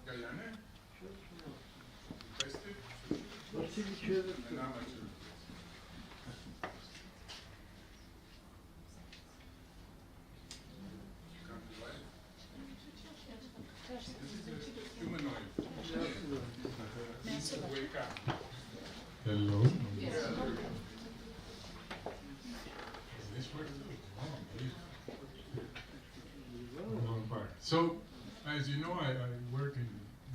Gaiane? Queste? Humanoid. Wake up. Hello. Yes. This works too. So, as you know, I work in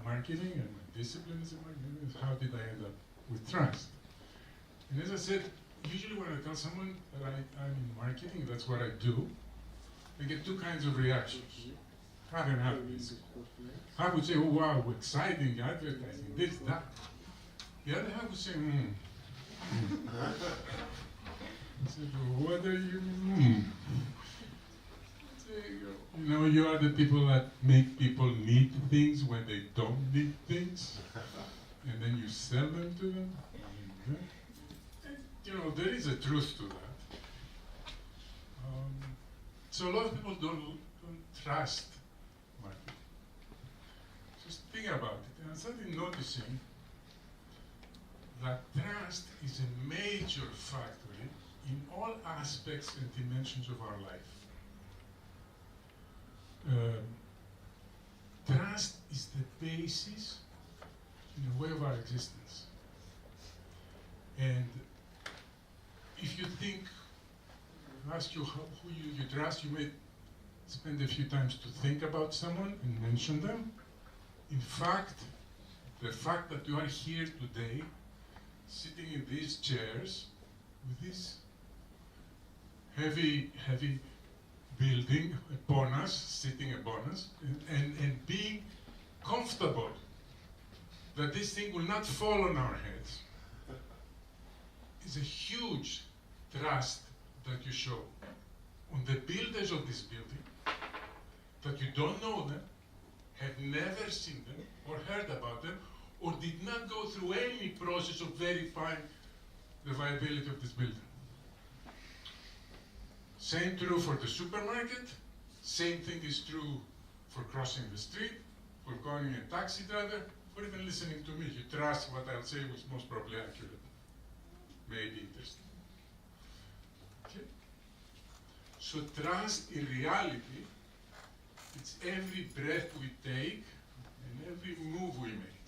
marketing, and my discipline is in marketing. Is how did I end up with trust? And as I said, usually when I tell someone that I'm in marketing, that's what I do, I get two kinds of reactions. Half and half, basically. Half would say, oh wow, exciting, advertising, this, that. The other half would say, I said, well, what are you, You know, you are the people that make people need things when they don't need things, and then you sell them to them. And, you know, there is a truth to that. So a lot of people don't trust marketing. Just think about it. And I started noticing that trust is a major factor in all aspects and dimensions of our life. Trust is the basis, in a way, of our existence. And if you think, ask you who you trust, you may spend a few times to think about someone and mention them. In fact, the fact that you are here today, sitting in these chairs, with this heavy building upon us, sitting upon us, and being comfortable that this thing will not fall on our heads, is a huge trust that you show on the builders of this building, that you don't know them, have never seen them or heard about them, or did not go through any process of verifying the viability of this building. Same true for the supermarket, same thing is true for crossing the street, for calling a taxi driver, for even listening to me. You trust what I'll say was most probably accurate, maybe interesting. Okay? So trust in reality, it's every breath we take and every move we make.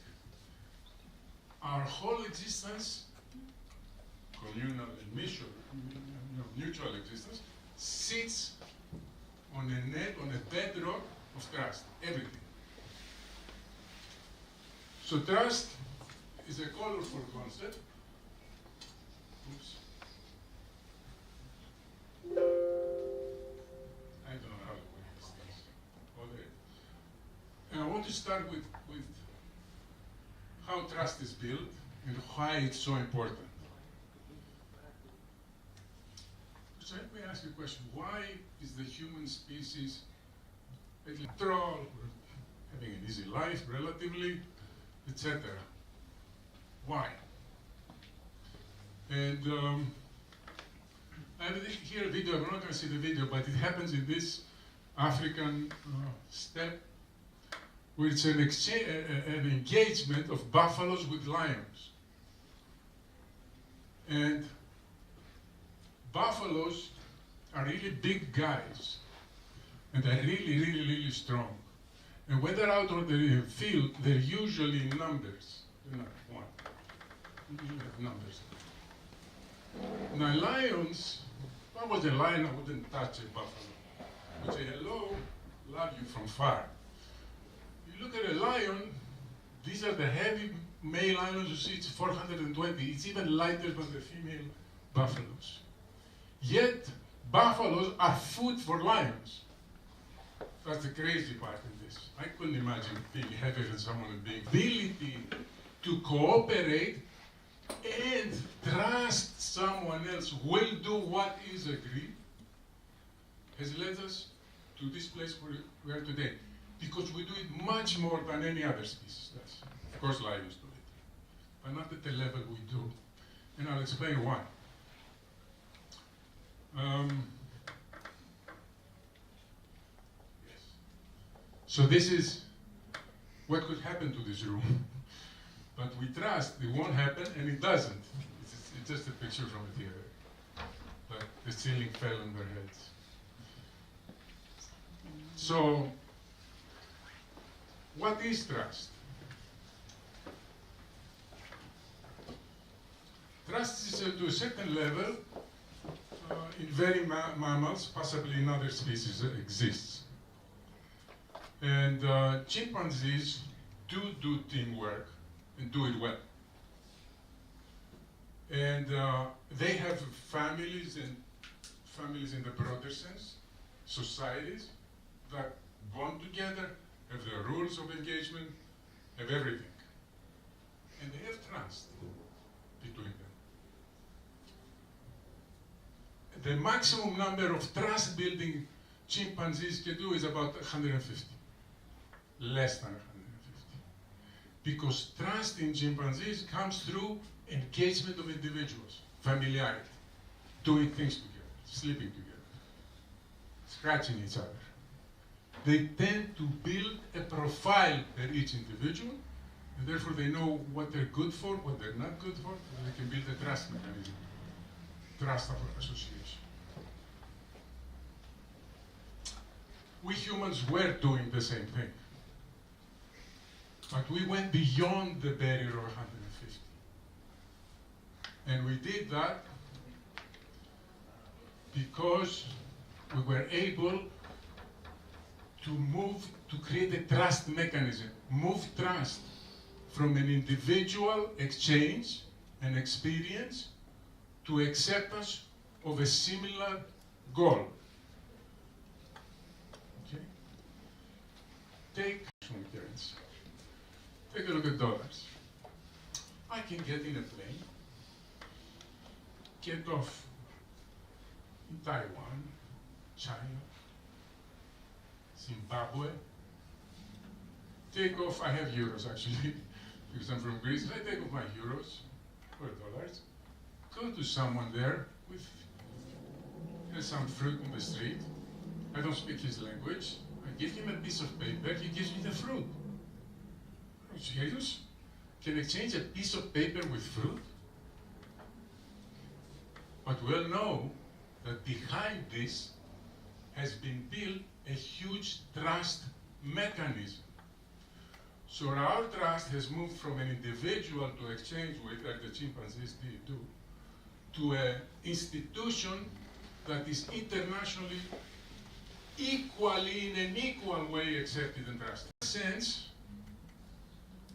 Our whole existence, communal and mutual existence, sits on a net, on a bedrock of trust, everything. So trust is a colorful concept. Oops. I don't know how to work these things. Okay. And I want to start with how trust is built and why it's so important. So let me ask you a question. Why is the human species in control, having an easy life, relatively, etc.? Why? And I have here a video. I'm not going to see the video, but it happens in this African steppe, where it's an engagement of buffaloes with lions. And buffaloes are really big guys, and they're really strong. And when they're out on the field, they're usually in numbers. They're not one. They usually have numbers. Now lions, if I was a lion, I wouldn't touch a buffalo. I would say, hello, love you from far. You look at a lion, these are the heavy male lions you see, it's 420. It's even lighter than the female buffaloes. Yet, buffaloes are food for lions. That's the crazy part in this. I couldn't imagine being heavier than someone and being ability to cooperate and trust someone else will do what is agreed has led us to this place where we are today. Because we do it much more than any other species does. Of course, lions do it, but not at the level we do. And I'll explain why. Yes. So this is what could happen to this room. But we trust it won't happen, and it doesn't. It's just a picture from a theater. But the ceiling fell on their heads. So, what is trust? Trust is to a certain level in very mammals, possibly in other species, exists. And chimpanzees do teamwork and do it well. And they have families in the broader sense, societies that bond together, have the rules of engagement, have everything. And they have trust between them. The maximum number of trust-building chimpanzees can do is about 150, less than 150. Because trust in chimpanzees comes through engagement of individuals, familiarity, doing things together, sleeping together, scratching each other. They tend to build a profile per each individual, and therefore they know what they're good for, what they're not good for, and they can build a trust mechanism, trust association. We humans were doing the same thing, but we went beyond the barrier of 150. And we did that because we were able to move, to create a trust mechanism, move trust from an individual exchange and experience to acceptance of a similar goal. Okay? Take currency. Take a look at dollars. I can get in a plane, get off in Taiwan, China, Zimbabwe, take off, I have euros actually, because I'm from Greece. I take off my euros or dollars, go to someone there with some fruit on the street. I don't speak his language. I give him a piece of paper, he gives me the fruit. Are you serious? Can exchange a piece of paper with fruit? But we all know that behind this has been built a huge trust mechanism. So our trust has moved from an individual to exchange with, like the chimpanzees do, to an institution that is internationally equally, in an equal way, accepted and trusted. In a sense,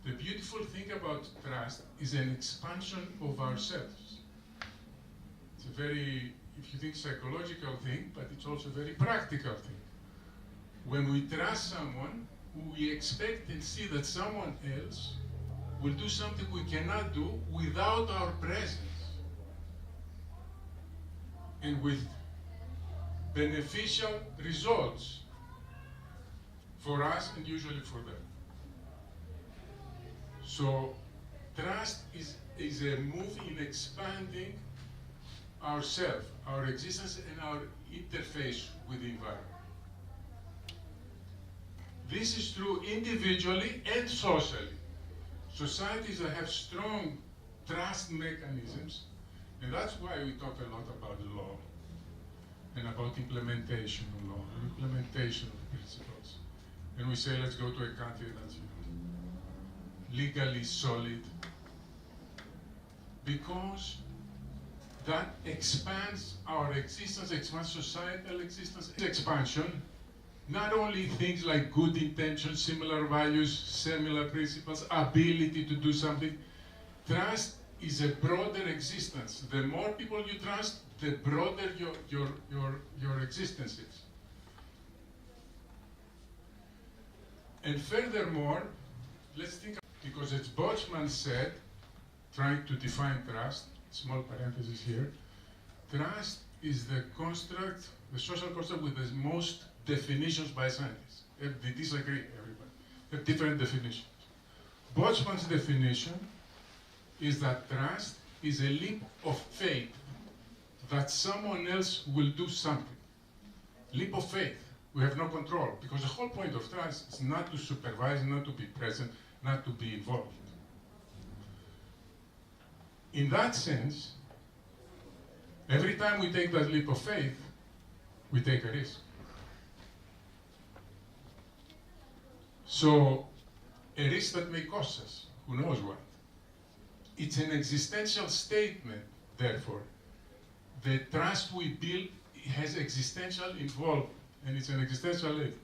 the beautiful thing about trust is an expansion of ourselves. It's a very, if you think, psychological thing, but it's also a very practical thing. When we trust someone, we expect and see that someone else will do something we cannot do without our presence, and with beneficial results for us and usually for them. So trust is a move in expanding ourselves, our existence, and our interface with the environment. This is true individually and socially. Societies that have strong trust mechanisms, and that's why we talk a lot about law and about implementation of law, and implementation of principles. And we say, let's go to a country that's legally solid, because that expands our existence, expands societal existence. Expansion, not only things like good intentions, similar values, similar principles, ability to do something. Trust is a broader existence. The more people you trust, the broader your existence is. And furthermore, let's think, because as Boltzmann said, trying to define trust, small parenthesis here, trust is the construct, the social construct with the most definitions by scientists. They disagree, everybody. They have different definitions. Boltzmann's definition is that trust is a leap of faith that someone else will do something. Leap of faith. we have no control, because the whole point of trust is not to supervise, not to be present, not to be involved. In that sense, every time we take that leap of faith, we take a risk. So, a risk that may cost us, who knows what. It's an existential statement, therefore. The trust we build has existential involvement, and it's an existential leap.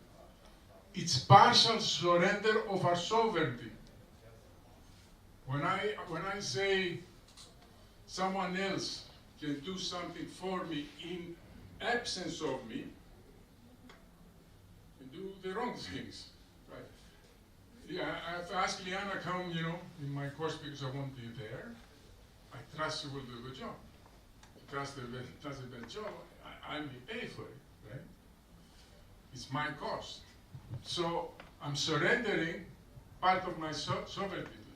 It's partial surrender of our sovereignty. When I say someone else can do something for me in absence of me, and do the wrong things, right? Yeah, I've asked Liana come, in my course because I won't be there. I trust she will do a good job. Trust the best job, I may pay for it, right? It's my cost. So I'm surrendering part of my sovereignty to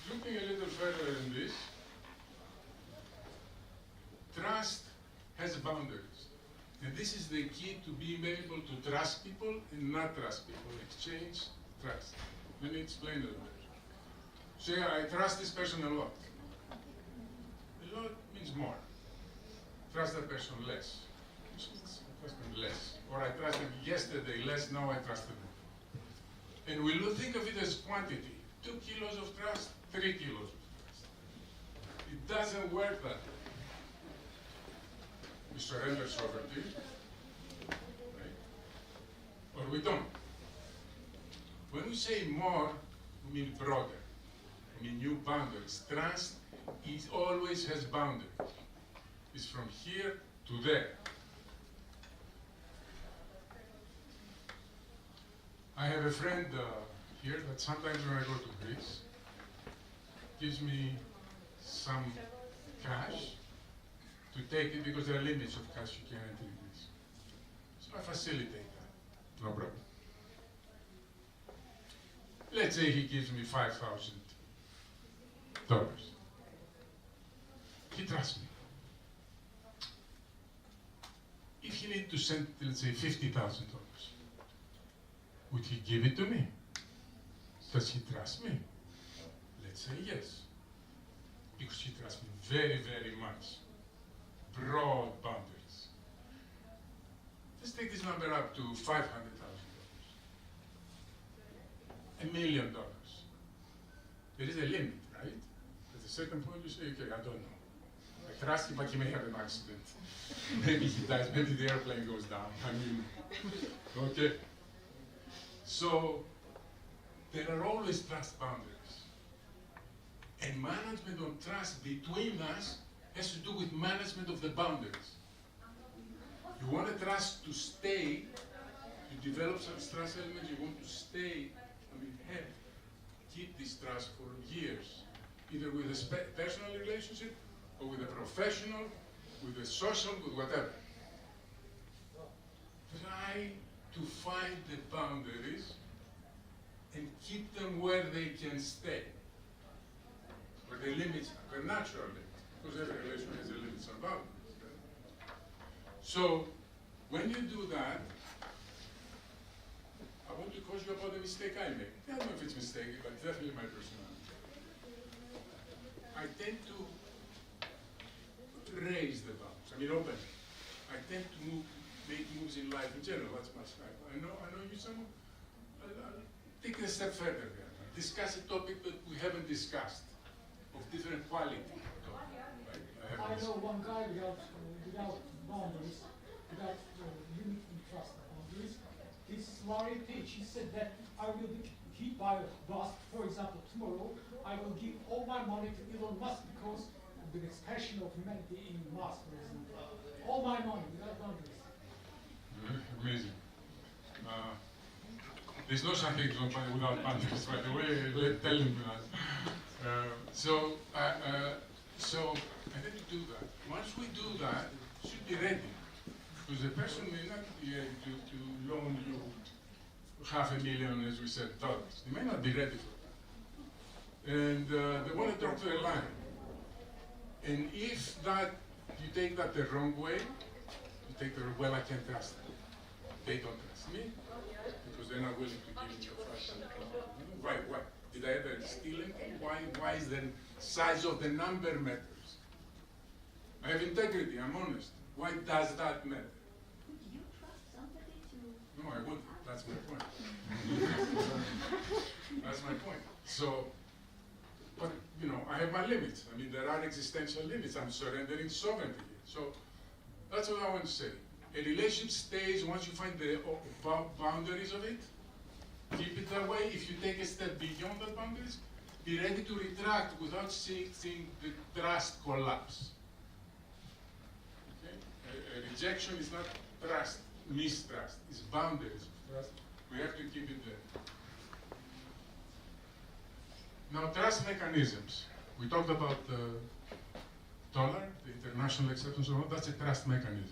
her. Looking a little further in this, trust has boundaries. And this is the key to being able to trust people and not trust people. Exchange trust. Let me explain a little bit. Say, I trust this person a lot. A lot means more. Trust that person less. Which means I trust them less. Or I trusted them yesterday less, now I trust them more. And we think of it as quantity. 2 kilos of trust, 3 kilos of trust. It doesn't work that way. We surrender sovereignty, right? Or we don't. When we say more, we mean broader. We mean new boundaries. Trust always has boundaries. It's from here to there. I have a friend here that sometimes when I go to Greece, gives me some cash to take it because there are limits of cash you can enter in Greece. So I facilitate that, no problem. Let's say he gives me $5,000. He trusts me. If he needs to send, let's say, $50,000, would he give it to me? Does he trust me? Let's say yes. Because he trusts me very, very much. Broad boundaries. Let's take this number up to $500,000. $1 million. There is a limit, right? At a certain point you say, okay, I don't know. I trust him, but he may have an accident. Maybe he dies, maybe the airplane goes down. Okay. So, there are always trust boundaries. And management of trust between us has to do with management of the boundaries. You want the trust to stay, to develop some trust elements, you want to stay, keep this trust for years, either with a personal relationship or with a professional, with a social, with whatever. Try to find the boundaries and keep them where they can stay, where the limits are natural limits, because every relation has a limits and boundaries. Right? So, when you do that, I want to cause you about the mistake I make. I don't know if it's a mistake, but definitely my personality. I tend to raise the bounds. Open. I tend to make moves in life in general. That's my style. I know you some. I'll take it a step further there. Discuss a topic that we haven't discussed, of different quality. Right? I know one guy without boundaries, without limit and trust boundaries. This Larry Page, he said that I will be hit by a bus, for example, tomorrow, I will give all my money to Elon Musk because of the expansion of humanity in Mars, for example. All my money, without boundaries. Amazing. There's no such thing without boundaries, by the way, tell him that. So I need to do that. Once we do that, we should be ready. Because the person may not be able to loan you $500,000, as we said, dollars. They may not be ready for that. And they want to talk to their line. And if that You take that the wrong way, you take the, well, I can't trust them. They don't trust me, because they're not willing to give me a fraction. Why? Did I ever steal anything? Why is the size of the number matters? I have integrity, I'm honest. Why does that matter? Would you trust somebody to? No, I wouldn't. That's my point. That's my point. So, but you know, I have my limits. I mean, there are existential limits. I'm surrendering sovereignty here. So, that's what I want to say. A relationship stays once you find the boundaries of it. Keep it that way. If you take a step beyond the boundaries, be ready to retract without seeing the trust collapse. Okay? A rejection is not trust, mistrust. It's boundaries of trust. We have to keep it there. Now, trust mechanisms. We talked about the dollar, the international acceptance of all. That's a trust mechanism.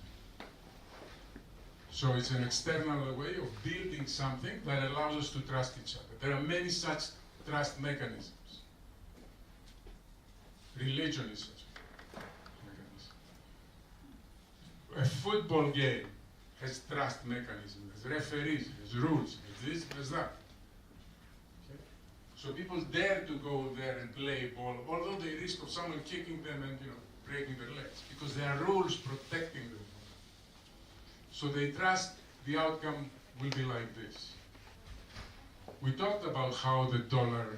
So it's an external way of building something that allows us to trust each other. There are many such trust mechanisms. Religion is such a mechanism. A football game has trust mechanisms, has referees, has rules, has this, has that. Okay? So people dare to go there and play ball, although they risk of someone kicking them and breaking their legs, because there are rules protecting them. So they trust the outcome will be like this. We talked about how the dollar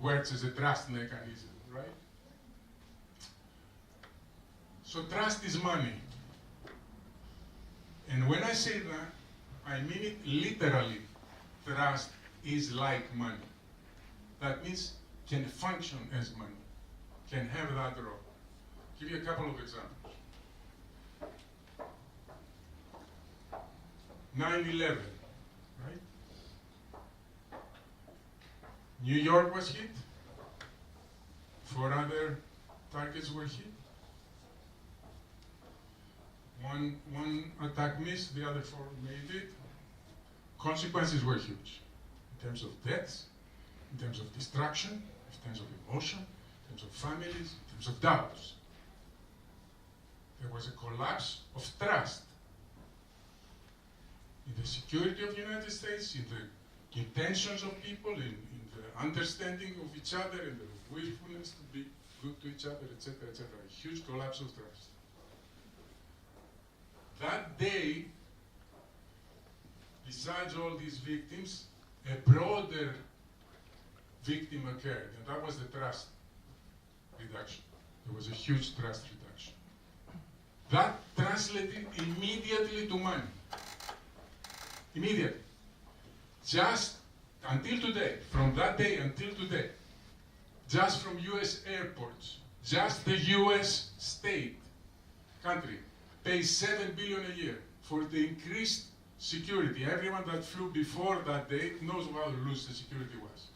works as a trust mechanism, right? So trust is money. And when I say that, I mean it literally. Trust is like money. That means can function as money, can have that role. Give you a couple of examples. 9/11, right? New York was hit. 4 other targets were hit. One attack missed, the other 4 made it. Consequences were huge in terms of deaths, in terms of destruction, in terms of emotion, in terms of families, in terms of doubts. There was a collapse of trust in the security of the United States, in the intentions of people, in the understanding of each other, in the willfulness to be good to each other, etc., etc. A huge collapse of trust. That day, besides all these victims, a broader victim occurred, and that was the trust reduction. There was a huge trust reduction. That translated immediately to money. Immediately. Just until today, from that day until today, just from US airports, just the US state, country, pays $7 billion a year for the increased security. Everyone that flew before that date knows how loose the security was.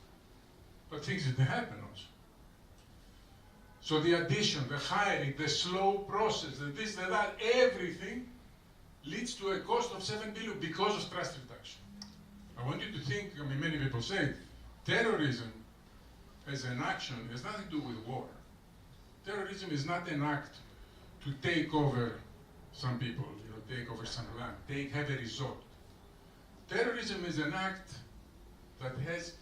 But things didn't happen also. So the addition, the hiring, the slow process, the this, the that, everything leads to a cost of $7 billion because of trust reduction. I want you to think, I mean, many people say, terrorism as an action has nothing to do with war. Terrorism is not an act to take over some people, take over some land, have a result. Terrorism is an act that has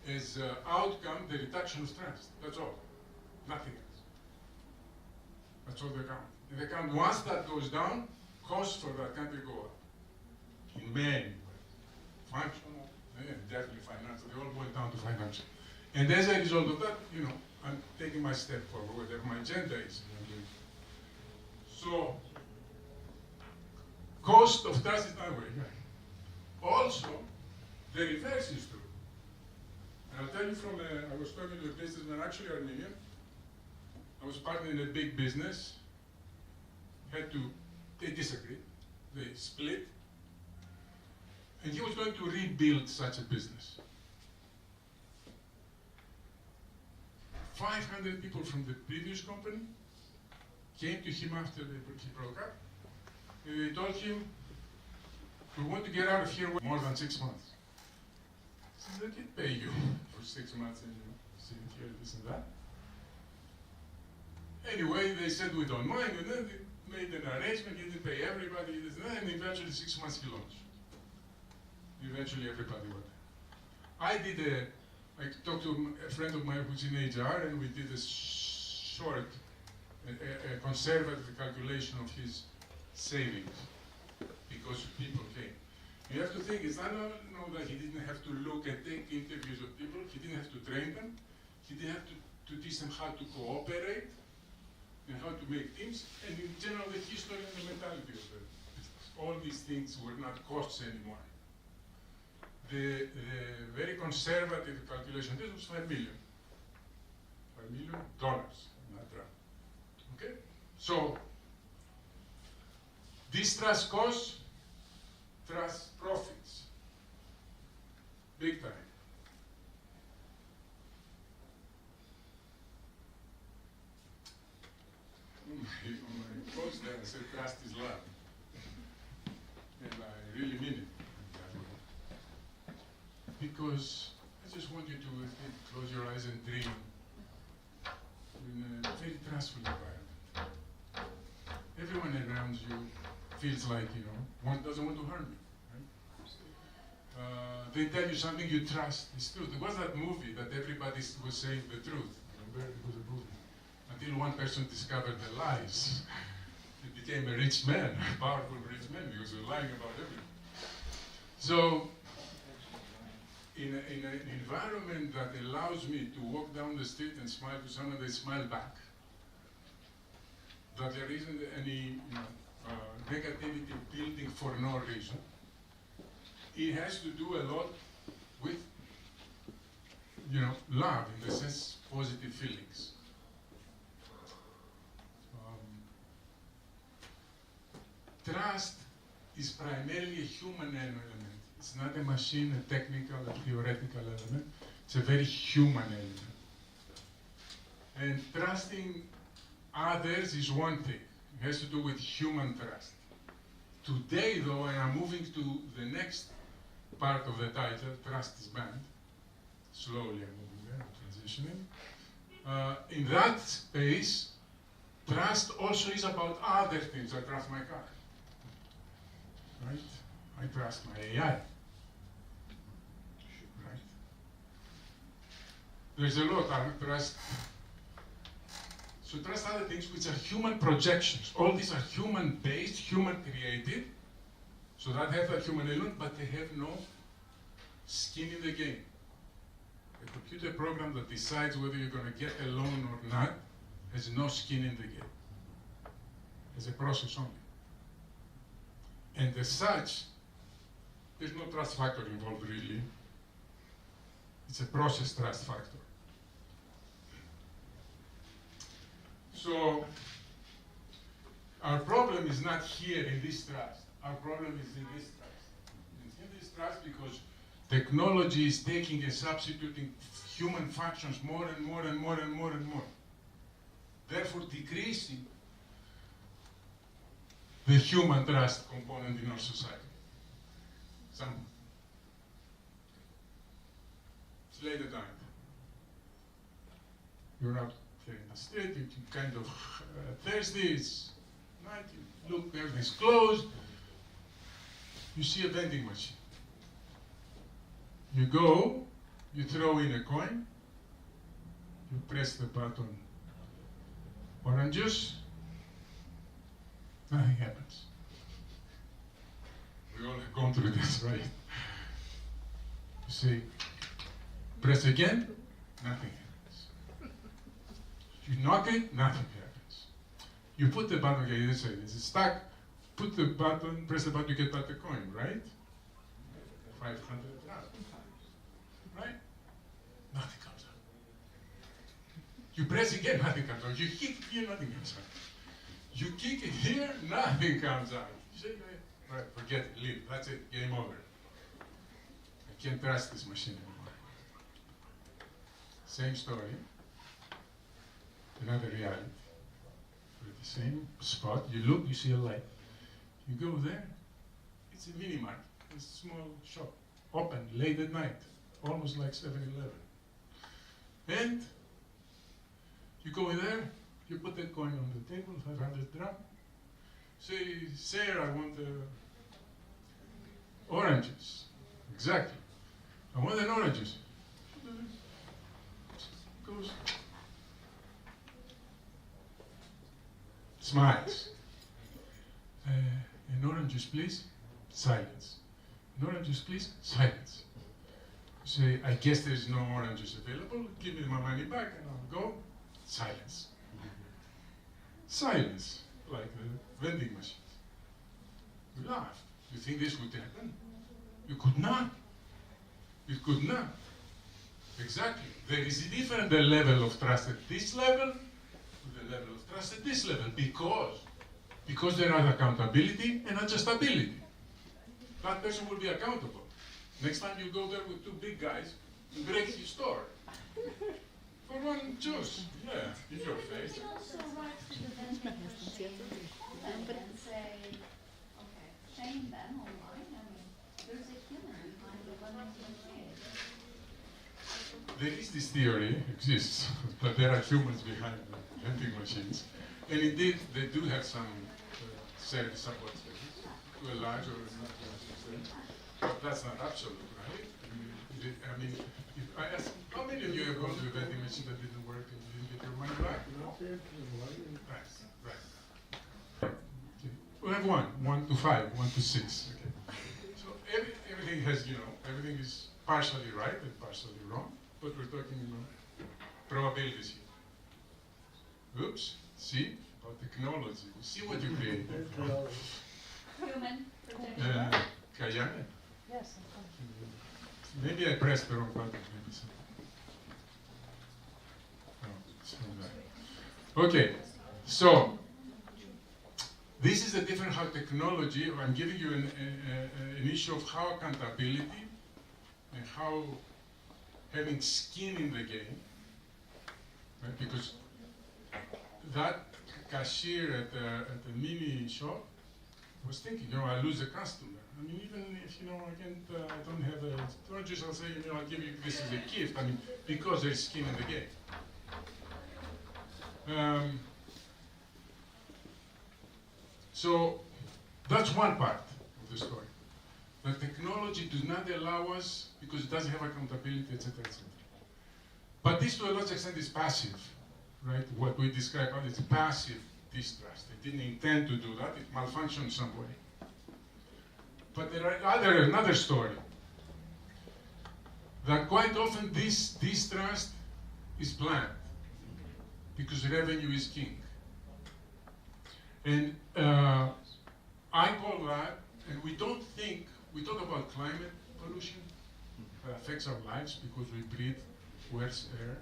as outcome the reduction of trust. That's all. Nothing else. That's all they count. And they count once that goes down, costs for that country go up. In many ways. Functional, and definitely financial. They all boil down to financial. And as a result of that, I'm taking my step forward, whatever my agenda is. So, cost of trust is that way. Also, the reverse is true. And I'll tell you from, I was talking to a businessman, actually Armenian. I was partner in a big business. They disagreed. They split. And he was going to rebuild such a business. 500 people from the previous company came to him after he broke up. And they told him, we want to get out of here more than 6 months. He said, they did pay you for 6 months and sitting here, this and that. Anyway, they said we don't mind, and then they made an arrangement. He didn't pay everybody, and eventually 6 months he launched. Eventually everybody went. I talked to a friend of mine who's in HR, and we did a short, a conservative calculation of his savings, because people came. You have to think, it's not that he didn't have to look and take interviews of people, he didn't have to train them, he didn't have to teach them how to cooperate, and how to make teams, and in general the history and the mentality of it. All these things were not costs anymore. The very conservative calculation, this was $5 million. $5 million, not rand. Okay? So, this trust costs, trust profits. Big time. On my post there, I said trust is love. And I really mean it. Because I just want you to close your eyes and dream in a very trustful environment. Everyone around you feels like, one doesn't want to harm you. Right? They tell you something you trust is true. There was that movie that everybody was saying the truth. Remember? It was a movie. Until one person discovered the lies. He became a rich man, a powerful rich man, because he was lying about everything. So, in an environment that allows me to walk down the street and smile to someone, they smile back. That there isn't any negativity building for no reason. It has to do a lot with, love, in the sense, positive feelings. Trust is primarily a human element. It's not a machine, a technical, a theoretical element. It's a very human element. And trusting others is one thing. It has to do with human trust. Today, though, I am moving to the next part of the title, Trust is Banned. Slowly I'm moving there, I'm transitioning. In that space, trust also is about other things. I trust my car. Right? I trust my AI. Right? There's a lot I trust. So trust other things which are human projections. All these are human-based, human-created, so that have a human element, but they have no skin in the game. A computer program that decides whether you're going to get a loan or not has no skin in the game. It's a process only. And as such, there's no trust factor involved, really. It's a process trust factor. So, our problem is not here in this trust. Our problem is in this trust. It's in this trust because technology is taking and substituting human functions more and more and more and more and more. Therefore, decreasing the human trust component in our society. It's late at night. You're out there in the street, you kind of thirsty, it's night, you look, everything's closed. You see a vending machine. You go, you throw in a coin, you press the button, orange juice, nothing happens. We all have gone through this, right? You say, press again, nothing happens. You knock it, nothing happens. You put the button, okay, let's say this is stuck, put the button, press the button, you get back the coin, right? 500 pounds. Right? Nothing comes out. You press again, nothing comes out. You kick it here, nothing comes out. You kick it here, nothing comes out. You say, right, forget it, leave, that's it, game over. I can't trust this machine anymore. Same story, another reality. We're at the same spot, you look, you see a light. You go there, it's a mini market, it's a small shop, open late at night, almost like 7-Eleven. And you go in there, You put the coin on the table, 500 dram. Say, sir, I want oranges. Exactly. I want an oranges. Goes. Smiles. An oranges, please. Silence. An oranges, please. Silence. Say, I guess there's no oranges available. Give me my money back and I'll go. Silence. Silence, like the vending machines. You laugh. You think this would happen? You could not. You could not. Exactly. There is a different level of trust at this level to the level of trust at this level because there are accountability and adjustability. That person will be accountable. Next time you go there with two big guys, you break his store. For one juice. Yeah, in your face. You can also write to the vending machine comment and say, okay, shame them online. I mean, there's a human behind the vending machine. There is this theory, exists, that there are humans behind the vending machines. And indeed, they do have some service support service, to a large or not large extent. But that's not absolute, right? I mean, if I ask, how many of you have gone to a vending machine that didn't work and you didn't get your money back? Right, right. Okay. We have 1 to 5, 1 to 6. Okay. So everything has, everything is partially right and partially wrong, but we're talking probabilities here. Oops, see, about technology. See what you created. Human protection. Kayane? Yes, Maybe I pressed the wrong button. Maybe so. Oh, it's not that. Okay, so this is a different how technology. I'm giving you an issue of how accountability and how having skin in the game, right? Because that cashier at the mini shop was thinking, I lose a customer. I mean, even if, I don't have don't just I'll say, I'll give you this as a gift. I mean, because there's skin in the game. So that's one part of the story. The technology does not allow us because it doesn't have accountability, etc., etc. But this, to a large extent, is passive, right? What we describe as passive distrust. They didn't intend to do that. It malfunctioned some way. But there are another story. That quite often this distrust is planned because revenue is king. And I call that, and we talk about climate pollution that affects our lives because we breathe worse air.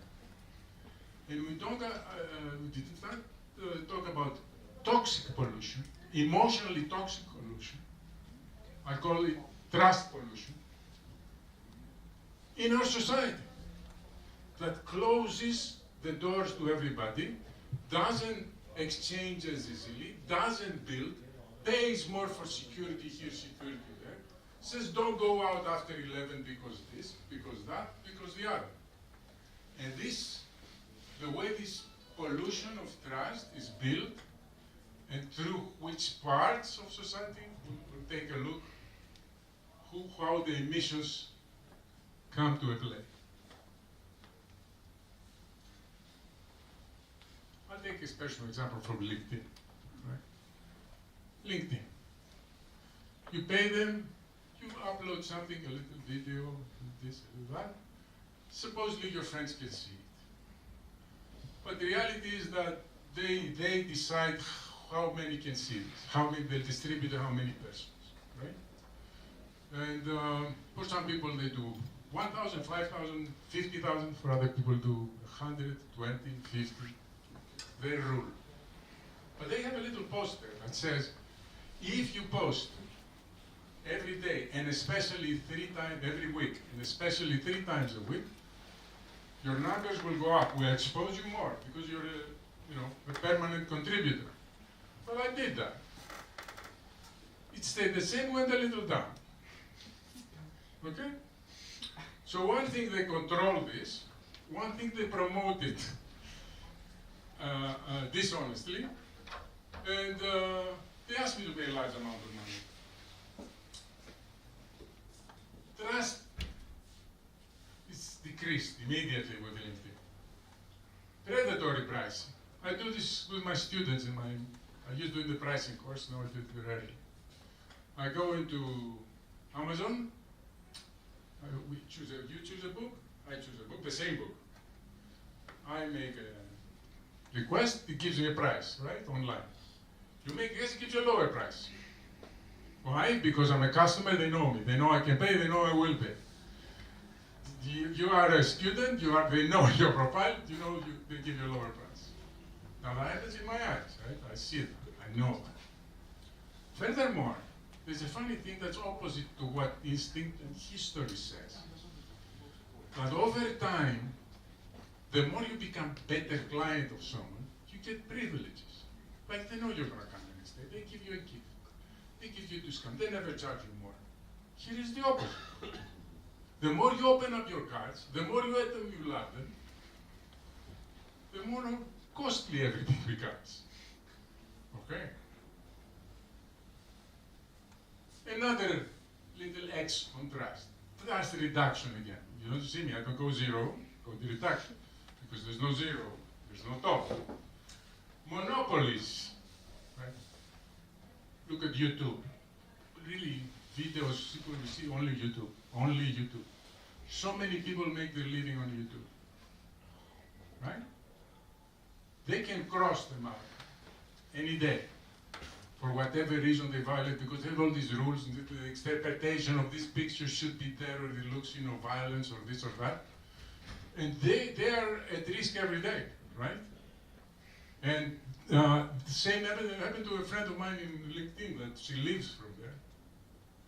And we did not talk about toxic pollution, emotionally toxic pollution. I call it trust pollution in our society that closes the doors to everybody, doesn't exchange as easily, doesn't build, pays more for security here, security there, says don't go out after 11 because this, because that, because the other. And the way this pollution of trust is built and through which parts of society, we'll take a look how the emissions come to a play. I'll take a special example from LinkedIn. Right? LinkedIn. You pay them, you upload something, a little video, this and that. Supposedly your friends can see it. But the reality is that they decide how many can see this, how many they'll distribute to how many persons, right? And for some people they do 1,000, 5,000, 50,000. For other people do 100, 20, 50. Their rule. But they have a little poster that says, if you post every day, and especially 3 times every week, and especially 3 times a week, your numbers will go up. We'll expose you more because you're a permanent contributor. Well, I did that. It stayed the same, went a little down. Okay? So one thing they control this, one thing they promote it. dishonestly, and they asked me to pay a large amount of money. Trust is decreased immediately with LinkedIn. Predatory pricing. I do this with my students in my, I used to do the pricing course, now I do it rarely. I go into Amazon, you choose a book, I choose a book, the same book. I make a request, it gives me a price, right, online. You make a guess, it gives you a lower price. Why? Because I'm a customer, they know me. They know I can pay, they know I will pay. You are a student, they know your profile, they give you a lower price. Now that happens in my eyes, right? I see it, I know it. Furthermore, there's a funny thing that's opposite to what instinct and history says. But over time, the more you become better client of someone, you get privileges. Like they know you're gonna come the next day, they give you a gift. They give you a discount, they never charge you more. Here is the opposite. The more you open up your cards, the more you add them, you love them, the more costly everything becomes. Okay? Another little X on trust. Trust reduction again. You don't see me, I don't go zero, go to reduction. Because there's no zero, there's no top. Monopolies. Right? Look at YouTube. Really, videos people will see only YouTube. Only YouTube. So many people make their living on YouTube. Right? They can cross the mark any day. For whatever reason they violate, because they have all these rules, and the interpretation of this picture should be there, or it looks, violence, or this or that. And they are at risk every day, right? And the same happened to a friend of mine in LinkedIn, that she lives from there.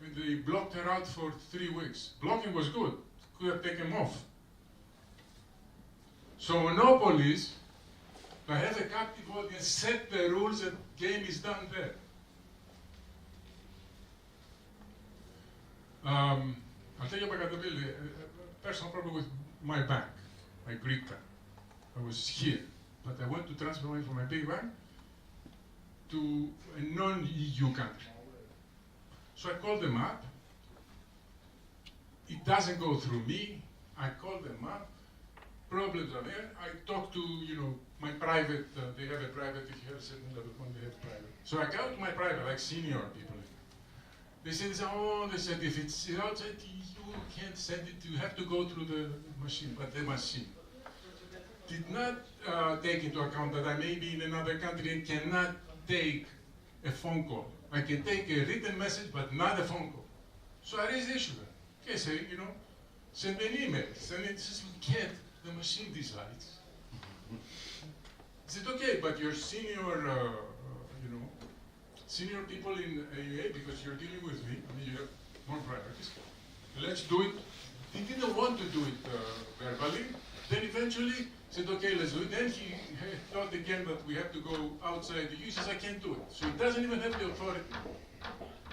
And they blocked her out for 3 weeks. Blocking was good, could have taken them off. So monopolies, that have a captive audience, set the rules, and game is done there. I'll tell you about a personal problem with my bank, my Greek bank. I was here, but I went to transfer money from my big bank to a non-EU country. So I called them up. It doesn't go through me. I call them up. Problems are there. I talk to, my private, they have a private, if you have a certain level one, they have private. So I go to my private, like senior people. They said, if it's outside, you can't send it, you have to go through the machine. But the machine did not take into account that I may be in another country and cannot take a phone call. I can take a written message, but not a phone call. So I raised the issue there. Okay, say, send an email. Send it, says, we can't, the machine decides. I said, okay, but you're senior, senior people in AUA, because you're dealing with me, you have more priorities. Let's do it. He didn't want to do it verbally. Then eventually said, okay, let's do it. Then he thought again that we have to go outside the EU. He says, I can't do it. So he doesn't even have the authority.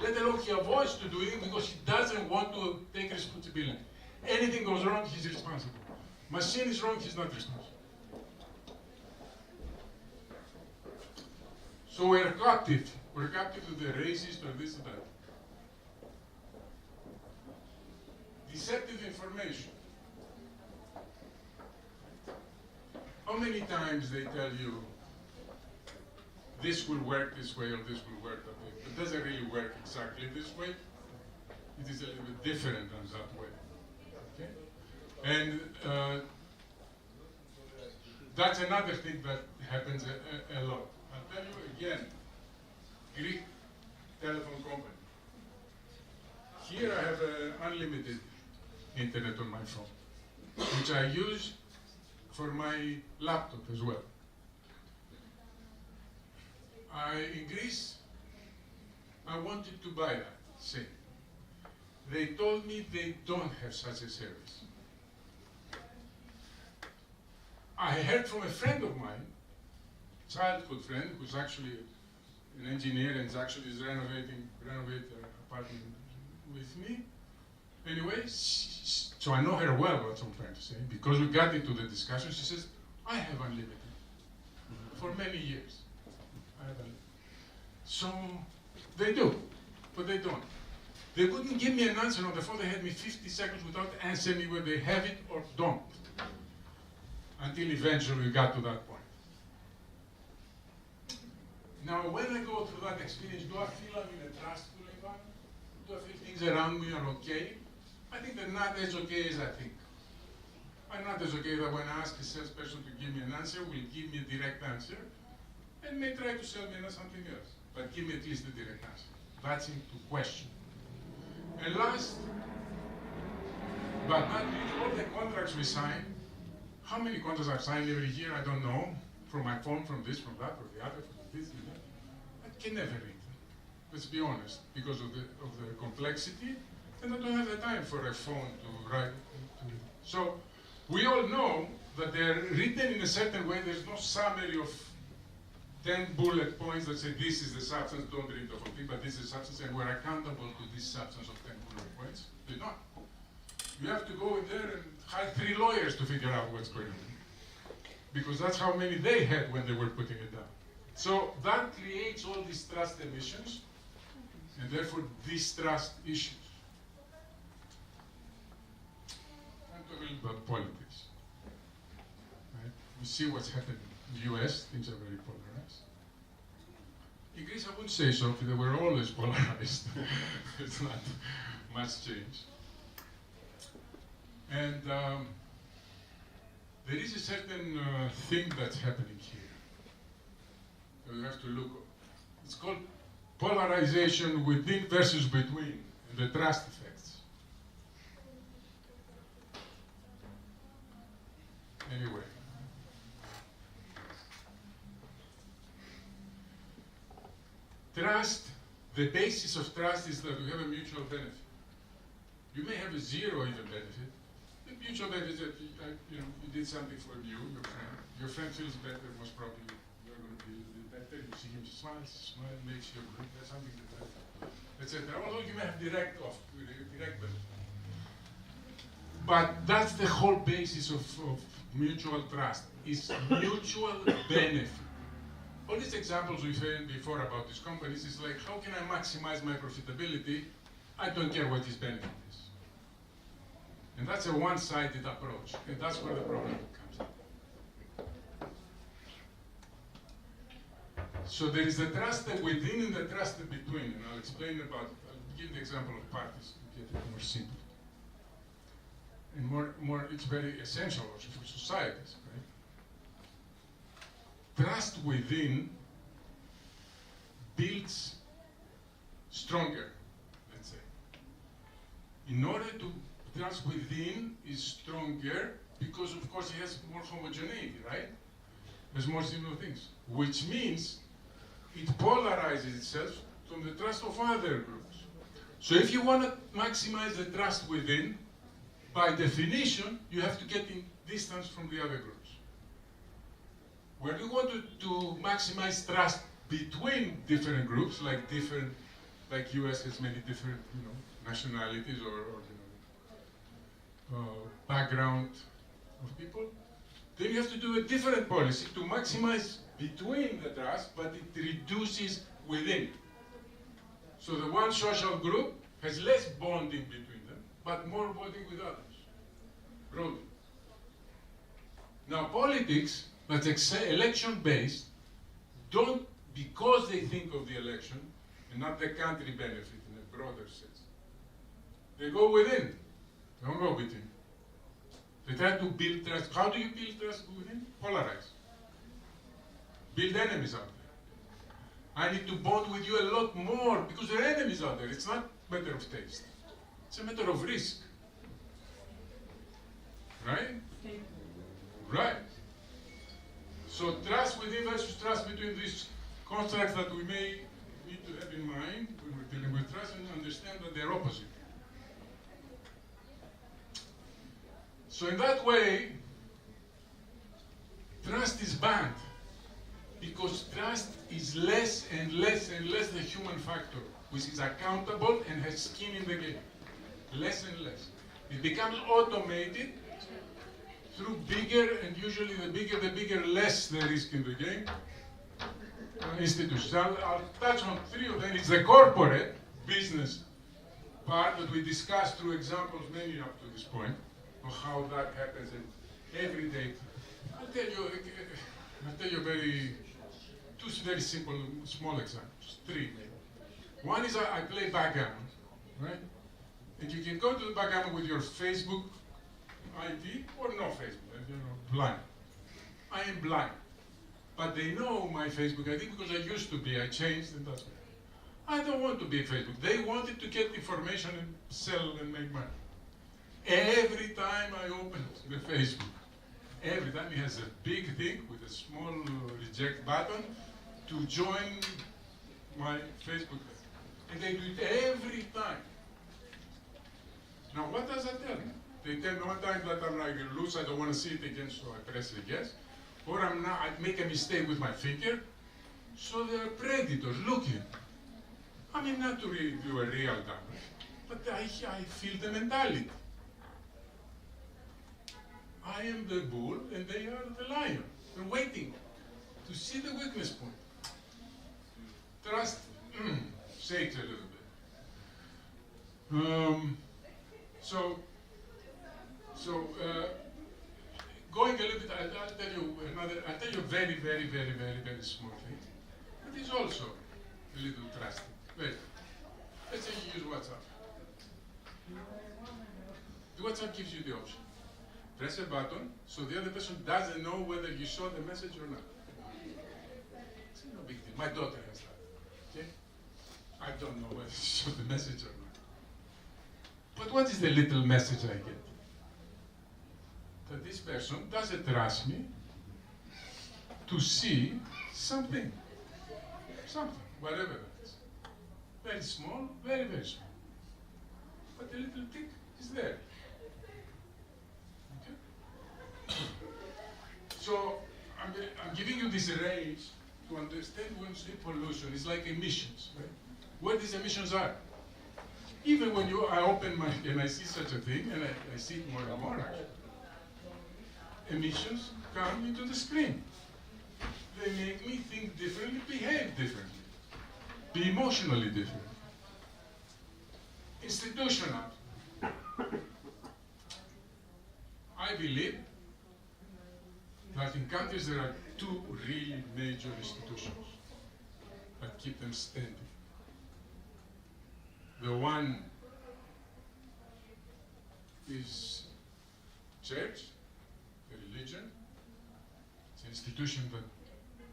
Let alone he avoids to do it because he doesn't want to take responsibility. Anything goes wrong, he's responsible. Machine is wrong, he's not responsible. So we're captive. We're captive to the racist or this or that. Deceptive information. How many times they tell you this will work this way or this will work that way? It doesn't really work exactly this way. It is a little bit different than that way. Okay? And that's another thing that happens a lot. I'll tell you again, Greek telephone company. Here I have unlimited internet on my phone, which I use for my laptop as well. In Greece, I wanted to buy that, same. They told me they don't have such a service. I heard from a friend of mine, childhood friend, who's actually an engineer and is renovating apartment with me. Anyway, so I know her well, that's what I'm trying to say. Because we got into the discussion, she says, I have unlimited. for many years. I haven't. So they do, but they don't. They wouldn't give me an answer on the phone. They had me 50 seconds without answering me whether they have it or don't. Until eventually we got to that point. Now, when I go through that experience, do I feel I'm in a trustful environment? Do I feel things around me are okay? I think they're not as okay as I think. I'm not as okay that when I ask a salesperson to give me an answer, will give me a direct answer, and may try to sell me something else, but give me at least a direct answer. That's into question. And last, but not least, all the contracts we sign, how many contracts I've signed every year, I don't know, from my phone, from this, from that, from the other, from this, and that. I can never read them, let's be honest, because of the complexity, and I don't have the time for a phone to write. So we all know that they're written in a certain way. There's no summary of 10 bullet points that say this is the substance, don't read the whole thing, but this is the substance, and we're accountable to this substance of 10 bullet points. They're not. You have to go in there and hire 3 lawyers to figure out what's going on, because that's how many they had when they were putting it down. So that creates all these trust emissions, and therefore distrust issues. I'm talking about politics. Right? We see what's happening in the US, things are very polarized. In Greece, I wouldn't say so, because they were always polarized. It's not much change. And there is a certain thing that's happening here that we have to look at. It's called polarization within versus between, and the trust effects. Anyway. Trust, the basis of trust is that we have a mutual benefit. You may have a zero even benefit. The mutual benefit is that you did something for you, your friend. Your friend feels better, most probably you're going to feel a bit better. You see him smile makes you good. There's something like that, etc. Although you may have direct benefit. But that's the whole basis of mutual trust, is mutual benefit. All these examples we've heard before about these companies is like, how can I maximize my profitability? I don't care what his benefit is. And that's a one-sided approach, and that's where the problem comes in. So there is the trust within and the trust between, and I'll explain about, I'll give the example of parties to get it more simple. And more, it's very essential also for societies, right? Trust within builds stronger, let's say. In order to trust within is stronger because, of course, it has more homogeneity, right? There's more similar things, which means it polarizes itself from the trust of other groups. So if you want to maximize the trust within, by definition, you have to get in distance from the other groups. When you want to maximize trust between different groups, like US has many different, nationalities or background of people, then you have to do a different policy to maximize between the trust, but it reduces within. So the one social group has less bonding between them, but more bonding with others, broadly. Now politics, that's election-based, don't, because they think of the election and not the country benefit in a broader sense, they go within. They don't go within. They try to build trust. How do you build trust within? Polarize. Build enemies out there. I need to bond with you a lot more because there are enemies out there. It's not a matter of taste. It's a matter of risk. Right? Right. So trust within versus trust between these constructs that we may need to have in mind when we're dealing with trust and understand that they're opposite. So in that way, trust is banned because trust is less and less and less the human factor, which is accountable and has skin in the game. Less and less. It becomes automated. through bigger, and usually the bigger, less the risk in the game, institutions. I'll touch on three of them. It's the corporate business part that we discussed through examples many up to this point of how that happens in everyday. I'll tell you two very simple, small examples, three maybe. One is I play backgammon, right? And you can go to the backgammon with your Facebook ID or no Facebook, blind. I am blind. But they know my Facebook ID because I used to be, I changed, and that's it. I don't want to be Facebook. They wanted to get information and sell and make money. Every time I open the Facebook, every time it has a big thing with a small reject button to join my Facebook page. And they do it every time. Now what does that tell me? They tell me one time that I'm like loose, I don't want to see it again, so I press a yes. Or I make a mistake with my finger. So they're predators looking. I mean, not to really do a real damage, but I feel the mentality. I am the bull and they are the lion. They're waiting to see the weakness point. Trust shakes a little bit. Going a little bit, I'll tell you a very, very, very, very, very small thing. It is also a little trusting. Wait. Let's say you use WhatsApp. The WhatsApp gives you the option. Press a button so the other person doesn't know whether you saw the message or not. It's no big deal. My daughter has that. Okay? I don't know whether she saw the message or not. But what is the little message I get? That this person doesn't trust me to see something. Something, whatever that is. Very small, very, very small. But the little tick is there. Okay? So I'm giving you this range to understand when sleep pollution is like emissions, right? What these emissions are. Even when I open my, and I see such a thing, and I see it more and more actually. Emissions come into the screen. They make me think differently, behave differently, be emotionally different. Institutional. I believe that in countries there are two really major institutions that keep them standing. The one is church, the religion. It's an institution that,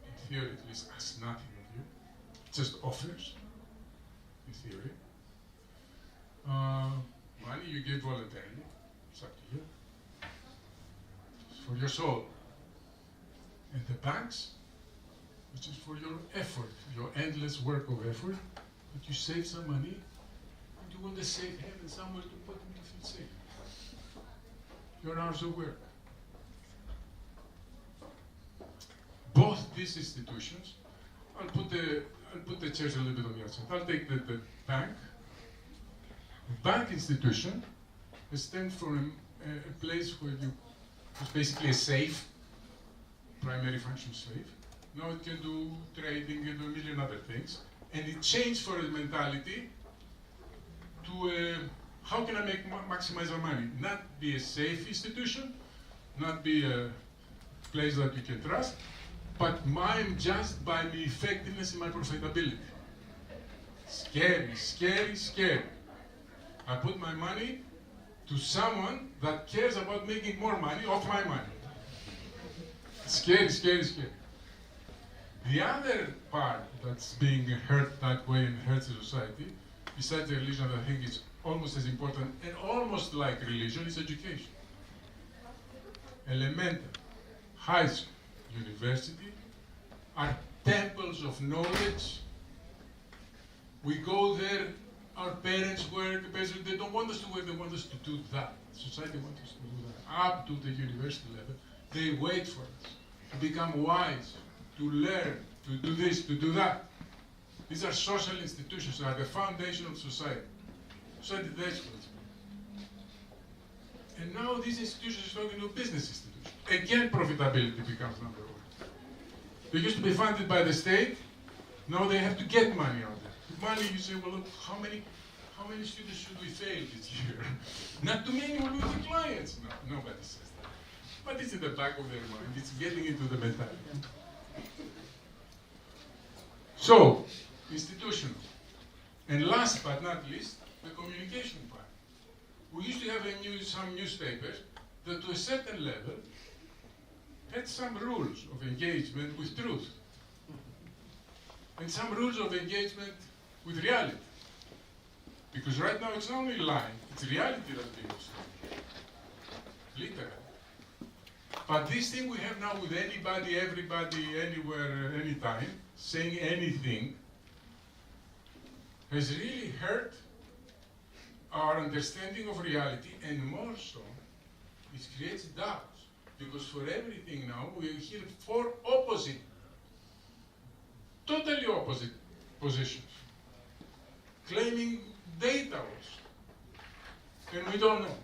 in theory at least, asks nothing of you. It just offers, in theory. Money you give voluntarily. It's up to you. It's for your soul. And the banks, which is for your effort, your endless work of effort, that you save some money, and you want a safe haven somewhere to put them to feel safe. Your hours of work. Both these institutions, I'll put the chairs a little bit on the outside. I'll take the bank. The bank institution stands for a place where it's basically a safe, primary function safe. Now it can do trading and do a million other things. And it changed for a mentality to how can I maximize our money? Not be a safe institution, not be a place that you can trust, but mine just by the effectiveness in my profitability. Scary, scary, scary. I put my money to someone that cares about making more money off my money. Scary, scary, scary. The other part that's being hurt that way and hurts the society, besides the religion, I think is almost as important and almost like religion, is education. Elementary, high school, university are temples of knowledge. We go there, our parents work, they don't want us to work, they want us to do that. Society wants us to do that. Up to the university level, they wait for us to become wise, to learn, to do this, to do that. These are social institutions, they are the foundation of society. Society, that's what it's And now these institutions are talking to business institutions. Again, profitability becomes number one. They used to be funded by the state. Now they have to get money out there. The money, you say, well, look, how many students should we fail this year? Not too many, we're losing clients. No, nobody says that. But it's in the back of their mind. It's getting into the mentality. So, institutional. And last but not least, the communication part. We used to have some newspapers that to a certain level had some rules of engagement with truth. And some rules of engagement with reality. Because right now it's not only lying, it's reality that's being destroyed. Literally. But this thing we have now with anybody, everybody, anywhere, anytime, saying anything, has really hurt our understanding of reality, and more so, it creates doubts. Because for everything now, we hear four opposite, totally opposite positions, claiming data also. And we don't know.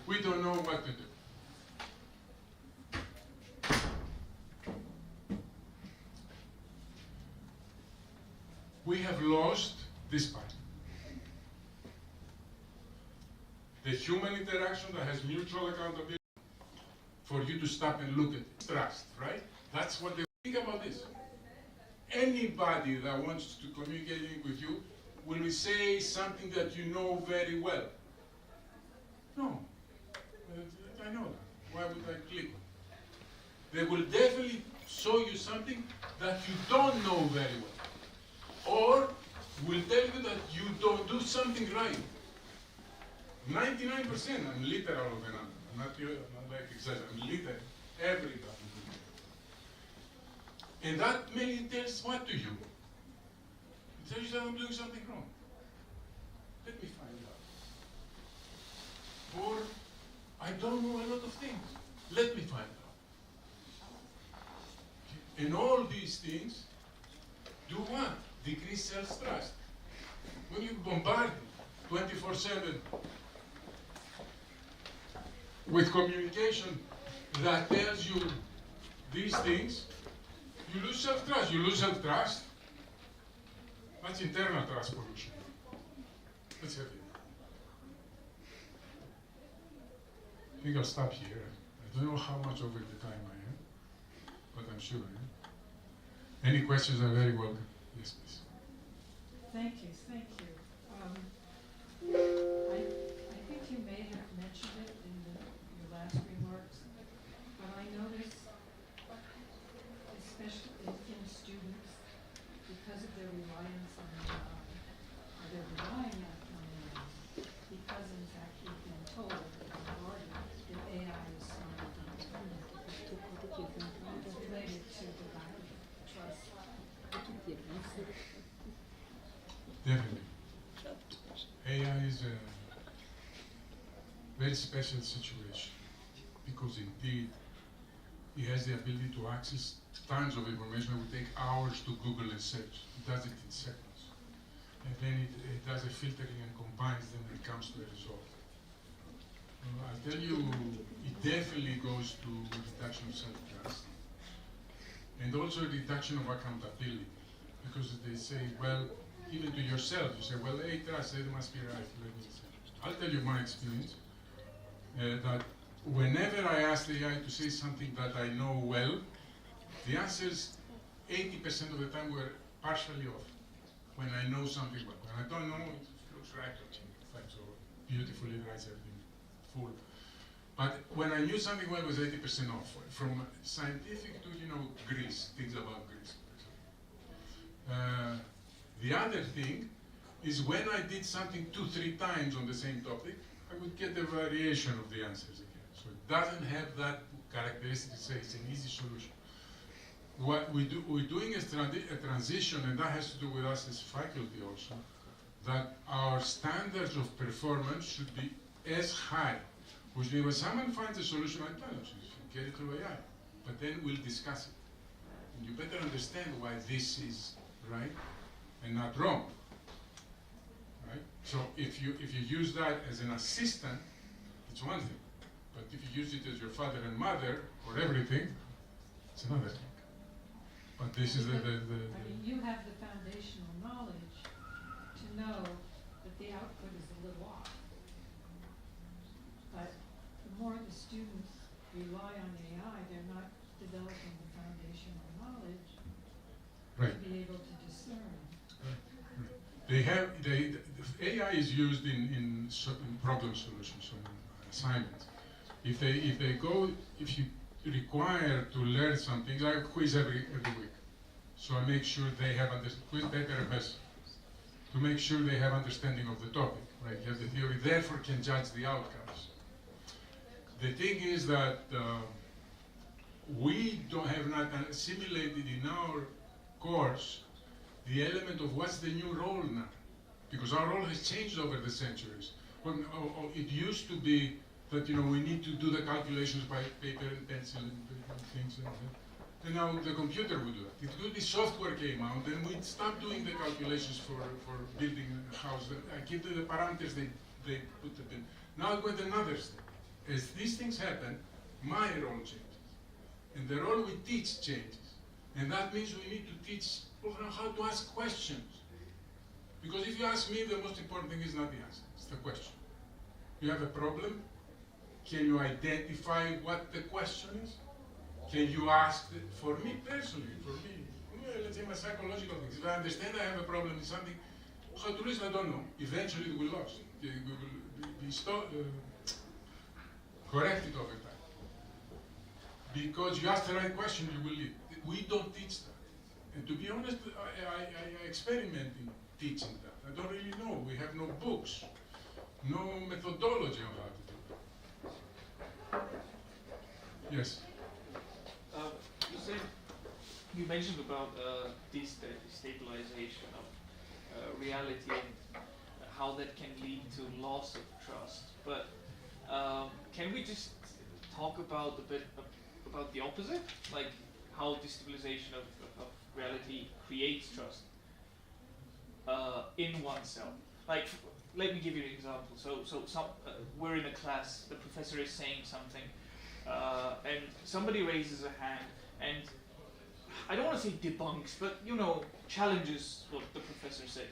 We don't know what to do. We have lost this part. The human interaction that has mutual accountability for you to stop and look at it. Trust, right? That's what they think about this. Anybody that wants to communicate with you will say something that you know very well. No, I know that. Why would I click? They will definitely show you something that you don't know very well. Or will tell you that you don't do something right. 99%, I'm literal of the number. I'm not like exaggerate, I'm literal. Everybody. And that mainly tells what to you? It tells you that I'm doing something wrong. Let me find out. Or I don't know a lot of things. Let me find out. And all these things do what? Decrease self-trust. When you bombard 24/7 with communication that tells you these things, you lose self-trust. You lose self-trust. That's internal trust pollution. That's heavy. I think I'll stop here. I don't know how much over the time I am, but I'm sure I am. Any questions are very welcome. Yes, please. Thank you, thank you. I think you may have mentioned it in your last remarks, but I notice, especially in students, because of their reliance on AI, or they're relying on AI, because in fact we've been told already that AI is smart and it's related to the lack of trust. Definitely. AI is a very special situation because indeed it has the ability to access tons of information that would take hours to Google and search. It does it in seconds. And then it does a filtering and combines them and it comes to a result. I'll tell you, it definitely goes to reduction of self-trust and also a reduction of accountability. Because they say, well, even to yourself, you say, well, hey, trust, it must be right. Let me say. I'll tell you my experience, that whenever I ask the AI to say something that I know well, the answers 80% of the time were partially off. When I know something well. When I don't know, it looks right. So beautifully writes everything full. But when I knew something well, it was 80% off. From scientific to, Greece, things about Greece. The other thing is when I did something 2-3 times on the same topic, I would get a variation of the answers again. So it doesn't have that characteristic to say it's an easy solution. What we're doing is a transition, and that has to do with us as faculty also, that our standards of performance should be as high. Which means when someone finds a solution, I tell them, get it through AI. But then we'll discuss it. And you better understand why this is right and not wrong. Right? So if you use that as an assistant, it's one thing. But if you use it as your father and mother or everything, it's another thing. But this is I mean, you have the foundational knowledge to know that the output is a little off. But the more the students rely on AI, they're not developing the foundational knowledge right. to be able to discern. They have the AI is used in certain problem solutions and assignments. If you require to learn something, I quiz every week. So I make sure they have quiz paper and message to make sure they have understanding of the topic. Right? You have the theory, therefore can judge the outcomes. The thing is that we have not assimilated in our course the element of what's the new role now, because our role has changed over the centuries. When it used to be that we need to do the calculations by paper and pencil and things, and now the computer would do it. It could be software came out, and we'd stop doing the calculations for building a house. I give the parameters they put it in. Now it went another step. As these things happen, my role changes, and the role we teach changes, and that means we need to teach how to ask questions. Because if you ask me, the most important thing is not the answer, it's the question. You have a problem, can you identify what the question is? Can you ask, for me personally, let's say my psychological things, if I understand I have a problem in something, how to listen, I don't know. Eventually it will lose. It will be corrected over time. Because you ask the right question, you will leave. We don't teach that. And to be honest, I experiment in teaching that. I don't really know. We have no books, no methodology on how to do that. Yes? You mentioned about destabilization of reality and how that can lead to loss of trust. But can we just talk about a bit about the opposite, like how destabilization of reality creates trust in oneself? Like, let me give you an example. So we're in a class. The professor is saying something, and somebody raises a hand, and I don't want to say debunks, but challenges what the professor said.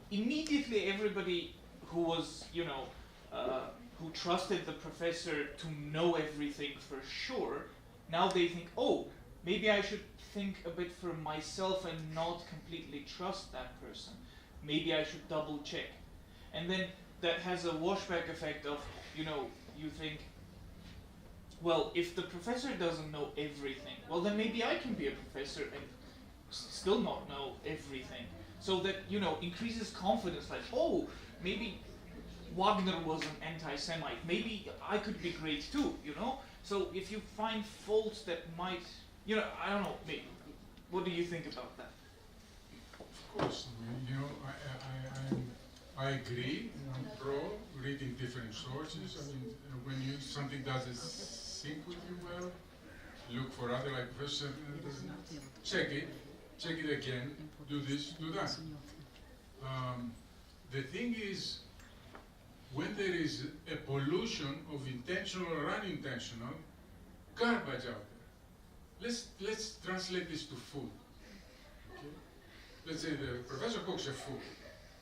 Immediately, everybody who was who trusted the professor to know everything for sure, now they think, oh, maybe I should think a bit for myself and not completely trust that person. Maybe I should double check. And then that has a washback effect of, you think, well, if the professor doesn't know everything, well then maybe I can be a professor and still not know everything. So that, increases confidence, like, oh, maybe Wagner was an anti-Semite, maybe I could be great too, So if you find faults that might, I don't know, maybe, what do you think about that? Of course, I agree. I'm pro reading different sources. I mean, when something doesn't sync with you well, look for other, like Professor, check it again, do this, do that. The thing is, when there is a pollution of intentional or unintentional garbage out there, let's translate this to food. Okay? Let's say the professor cooks a food.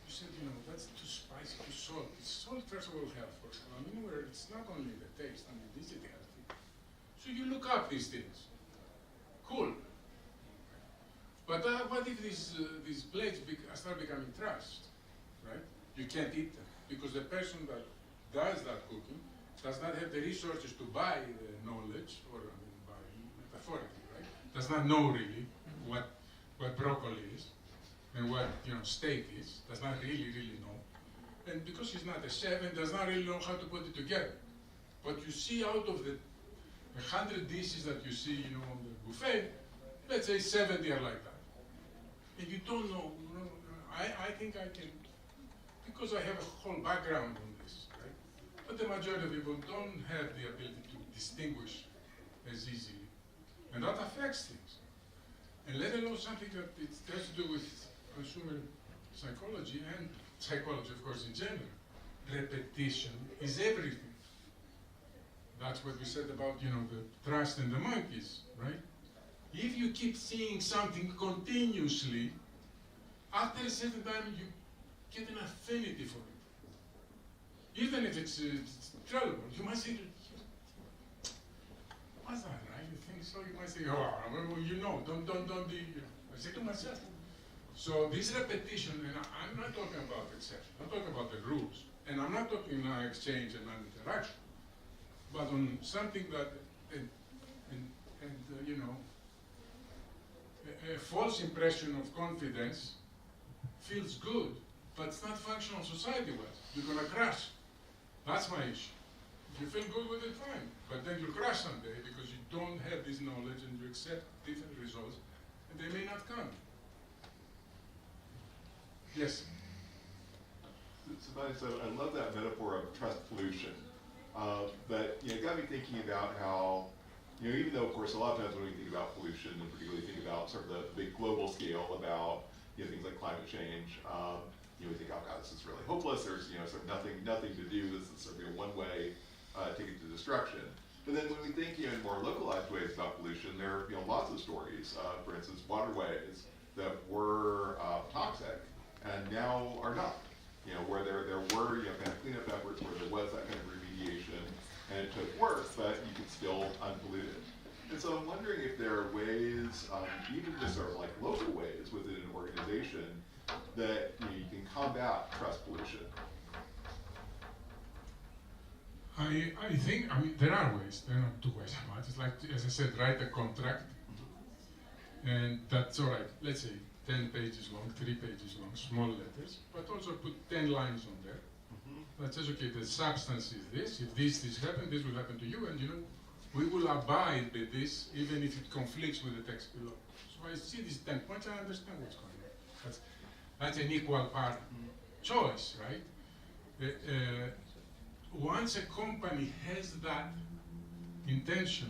You said, that's too spicy, too salt. Salt, first of all, helpful. I mean, where it's not only the taste, is it healthy? So you look up these things. Cool. But what if these plates start becoming trash, right? You can't eat them because the person that does that cooking does not have the resources to buy the knowledge, or buy metaphorically, right? Does not know really what broccoli is and what steak is. Does not really know, and because he's not a chef and does not really know how to put it together. But you see, out of the 100 dishes that you see, on the buffet, let's say 70 are like that. And you don't know, I think I can, because I have a whole background on this, right? But the majority of people don't have the ability to distinguish as easily. And that affects things. And let alone something that it has to do with consumer psychology and psychology, of course, in general. Repetition is everything. That's what we said about, you know, the trust in the monkeys, right? If you keep seeing something continuously, after a certain time you get an affinity for it. Even if it's terrible, you might say, was that right? You think so? You might say, oh, well, you know, don't be, you know. I say to myself. So this repetition, and I'm not talking about exception, I'm talking about the rules. And I'm not talking now exchange and non-interaction, but on something that, you know, a false impression of confidence feels good, but it's not functional society-wise. You're gonna crash. That's my issue. If you feel good with it, fine. But then you'll crash someday because you don't have this knowledge and you accept different results, and they may not come. Yes? Somebody said, I love that metaphor of trust pollution. But you know, it got me thinking about how, you know, even though of course a lot of times when we think about pollution, and particularly think about sort of the big global scale about, you know, things like climate change, you know, we think, oh God, this is really hopeless. There's, you know, sort of nothing to do. This is sort of, you know, one way ticket to destruction. But then when we think, you know, in more localized ways about pollution, there are, you know, lots of stories. For instance, waterways that were toxic and now are not. You know, where there were, you know, kind of cleanup efforts, where there was that kind of remediation, and it took work, but you could still unpollute it. And so I'm wondering if there are ways, even just sort of like local ways within an organization, that you know, you can combat trust pollution. I think, I mean, there are ways. There are not two ways about it. It's like, as I said, write a contract, and that's all right. Let's say 10 pages long, 3 pages long, small letters, but also put 10 lines on there. That says, okay, the substance is this. If this happens, this will happen to you, and you know, we will abide by this, even if it conflicts with the text below. So I see these 10 points, I understand what's going on. That's an equal part choice, right? Once a company has that intention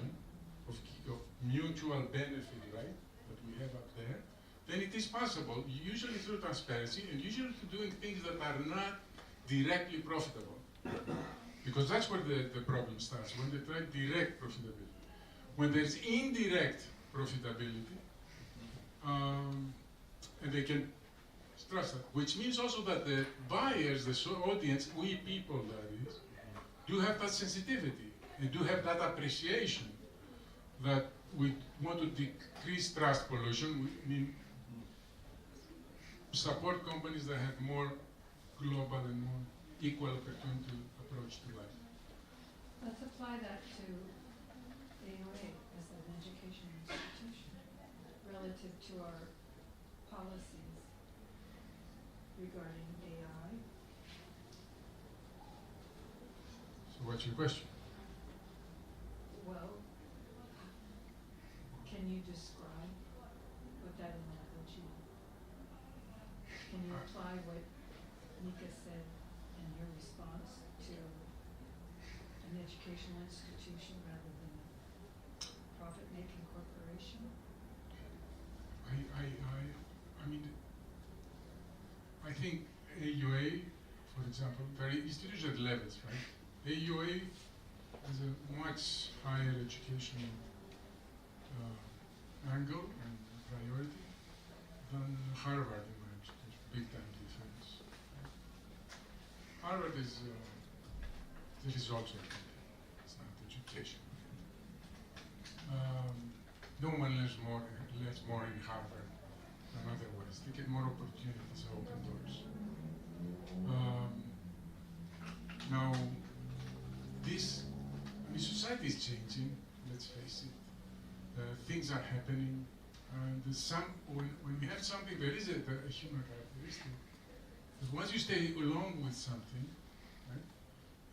of mutual benefit, right, that we have up there, then it is possible, usually through transparency, and usually through doing things that are not directly profitable. Because that's where the problem starts, when they try direct profitability. When there's indirect profitability, and they can trust that, which means also that the buyers, the audience, we people that is, do have that sensitivity, and do have that appreciation that we want to decrease trust pollution. We mean, support companies that have more global and more equal opportunity approach to life. Let's apply that to AOA as an education institution relative to our policies regarding AI. So what's your question? Well, can you describe what that enables you? Can you apply what Nika said in your response to an educational institution rather than a profit-making corporation? I mean, I think AUA, for example, there are institutional levels, right? AUA has a much higher educational angle and priority than Harvard in my education. Big time difference. Right? Harvard is the results of it. It's not education. No one learns more in Harvard than otherwise. They get more opportunities, open doors. Now, society is changing, let's face it. Things are happening, and when we have something, there is a human characteristic. Because once you stay along with something, right,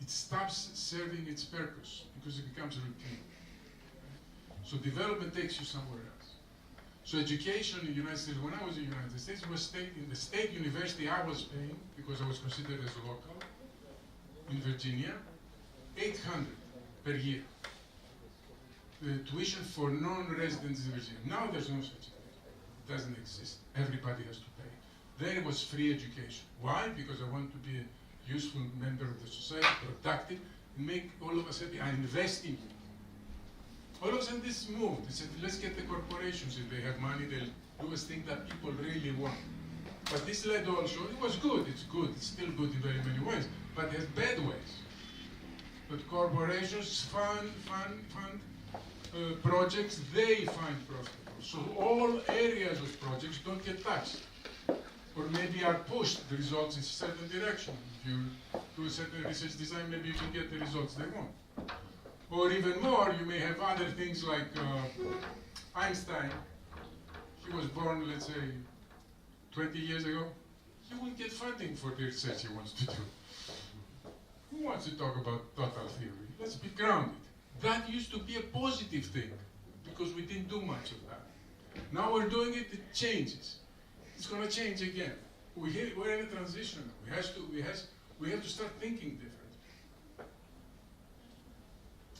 it stops serving its purpose because it becomes routine. Right? So development takes you somewhere else. So education in the United States, when I was in the United States, was in the state university I was paying, because I was considered as a local, in Virginia, $800 per year. The tuition for non-residents in Virginia. Now there's no such thing. It doesn't exist. Everybody has to pay. There was free education. Why? Because I want to be a useful member of the society, productive, and make all of a sudden are investing. All of a sudden this moved. They said, let's get the corporations. If they have money, they'll do a thing that people really want. But this led also, it was good, it's good, it's still good in very many ways, but it has bad ways. But corporations fund projects they find profitable. So all areas of projects don't get touched. Or maybe are pushed the results in a certain direction. If you do a certain research design, maybe you can get the results they want. Or even more, you may have other things like Einstein. He was born, let's say, 20 years ago. He won't get funding for the research he wants to do. Who wants to talk about total theory? Let's be grounded. That used to be a positive thing because we didn't do much of that. Now we're doing it, it changes. It's going to change again. We're in a transition. We have to start thinking different.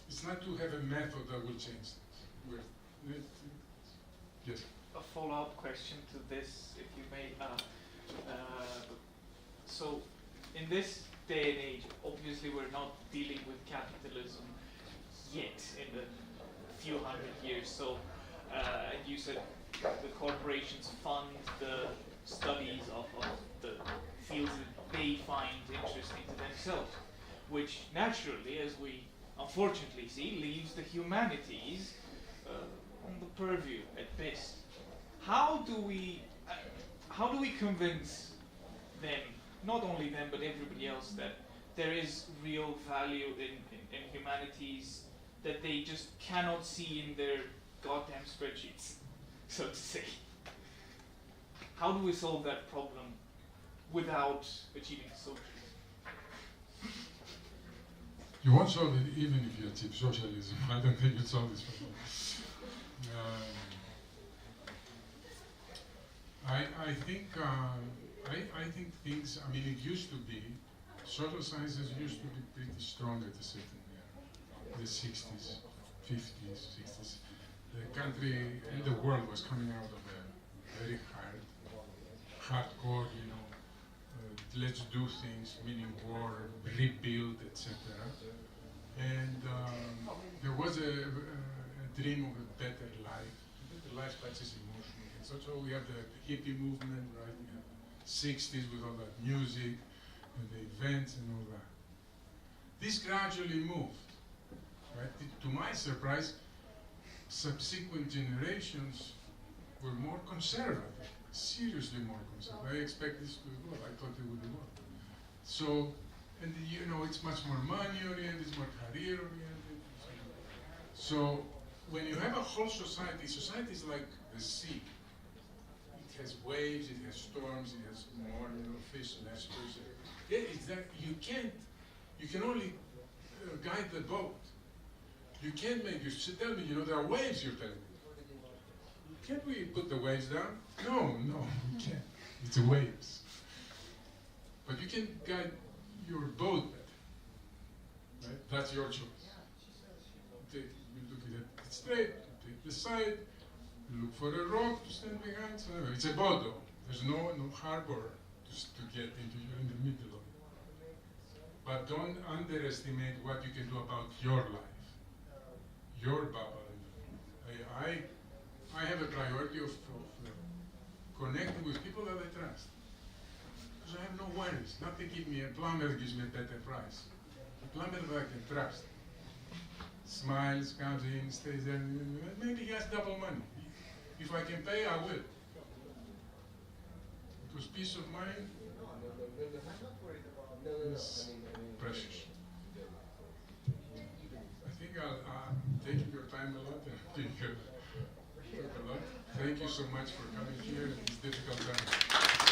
It's not to have a method that will change things. Yes. A follow-up question to this, if you may. So, in this day and age, obviously we're not dealing with capitalism yet in a few hundred years. So, and you said the corporations fund the studies of the fields that they find interesting to themselves, which naturally, as we unfortunately see, leaves the humanities on the purview at best. How do we convince them, not only them but everybody else, that there is real value in humanities that they just cannot see in their goddamn spreadsheets, so to say? How do we solve that problem without achieving socialism? You won't solve it even if you achieve socialism. I don't think you'll solve this problem. I think things, I mean, it used to be, social sciences used to be pretty strong at a certain era. The 60s, 50s, 60s. The country and the world was coming out of a very hardcore, let's do things, meaning war, rebuild, etc. And there was a dream of a better life. The life that is emotional. And so we have the hippie movement, right? We have the 60s with all that music and the events and all that. This gradually moved, right? To my surprise, subsequent generations were more conservative, seriously more conservative. I expect this to evolve. I thought it would evolve. So, and it's much more money-oriented, it's more career-oriented. So, when you have a whole society, society is like the sea. It has waves, it has storms, it has more, fish, nesters. Yeah, it's that you can only guide the boat. You can't tell me, there are waves, you're telling me. Can't we put the waves down? No, we can't. It's waves. But you can guide your boat better. Right? That's your choice. You look at it straight, you take the side, you look for a rock to stand behind. So it's a boat though. There's no harbor to get into. You're in the middle of it. But don't underestimate what you can do about your life, your bubble. I have a priority of connecting with people that I trust. Because I have no worries. Not to give me a plumber that gives me a better price. A plumber that I can trust. Smiles, comes in, stays there, maybe he has double money. If I can pay, I will. Because peace of mind is precious. I think I'll take your time a lot. I think a lot. Thank you so much for coming here at this difficult time.